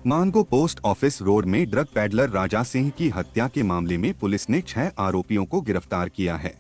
Mango post office road में drug peddler Raja Singh की हत्या के मामले में पुलिस ने 6 आरोपियों को गिरफ्तार किया है।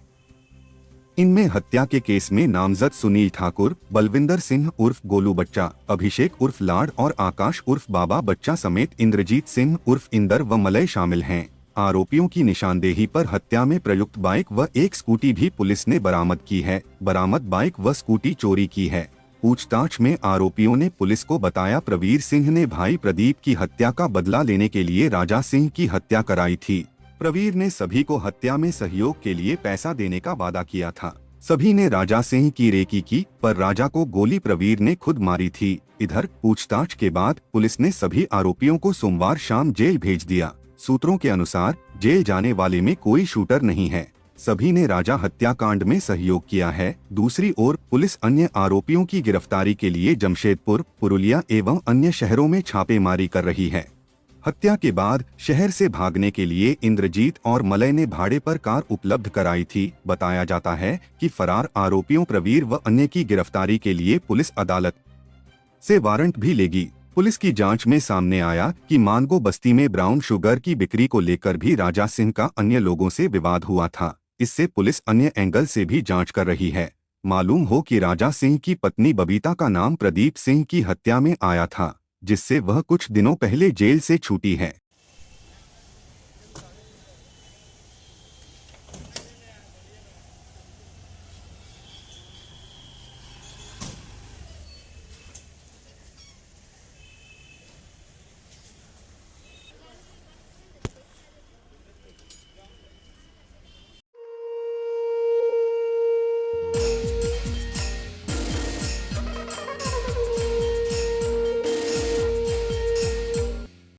इनमें हत्या के केस में नामजद सुनील ठाकुर, बलविंदर सिंह उर्फ गोलू बच्चा, अभिषेक उर्फ लाड और आकाश उर्फ बाबा बच्चा समेत इंद्रजीत सिंह उर्फ इंदर व मलय शामिल हैं। आरोपियों की निशानदेही पर हत्या में प्रयुक्त बाइक व एक स्कूटी भी पुलिस ने बरामद की है। बरामद बाइक व स्कूटी चोरी की है। पूछताछ में आरोपियों ने पुलिस को बताया, प्रवीर सिंह ने भाई प्रदीप की हत्या का बदला लेने के लिए राजा सिंह की हत्या कराई थी। प्रवीर ने सभी को हत्या में सहयोग के लिए पैसा देने का वादा किया था। सभी ने राजा सिंह की रेकी की, पर राजा को गोली प्रवीर ने खुद मारी थी। इधर पूछताछ के बाद पुलिस ने सभी आरोपियों को सोमवार शाम जेल भेज दिया। सूत्रों के अनुसार जेल जाने वाले में कोई शूटर नहीं है। सभी ने राजा हत्याकांड में सहयोग किया है। दूसरी ओर पुलिस अन्य आरोपियों की गिरफ्तारी के लिए जमशेदपुर, पुरुलिया एवं अन्य शहरों में छापेमारी कर रही है। हत्या के बाद शहर से भागने के लिए इंद्रजीत और मलय ने भाड़े पर कार उपलब्ध कराई थी। बताया जाता है कि फरार आरोपियों प्रवीर व अन्य की गिरफ्तारी के लिए पुलिस अदालत से वारंट भी लेगी। पुलिस की जांच में सामने आया कि मानगो बस्ती में ब्राउन शुगर की बिक्री को लेकर भी राजा सिंह का अन्य लोगों से विवाद हुआ था। इससे पुलिस अन्य एंगल से भी जांच कर रही है। मालूम हो कि राजा सिंह की पत्नी बबीता का नाम प्रदीप सिंह की हत्या में आया था, जिससे वह कुछ दिनों पहले जेल से छूटी है।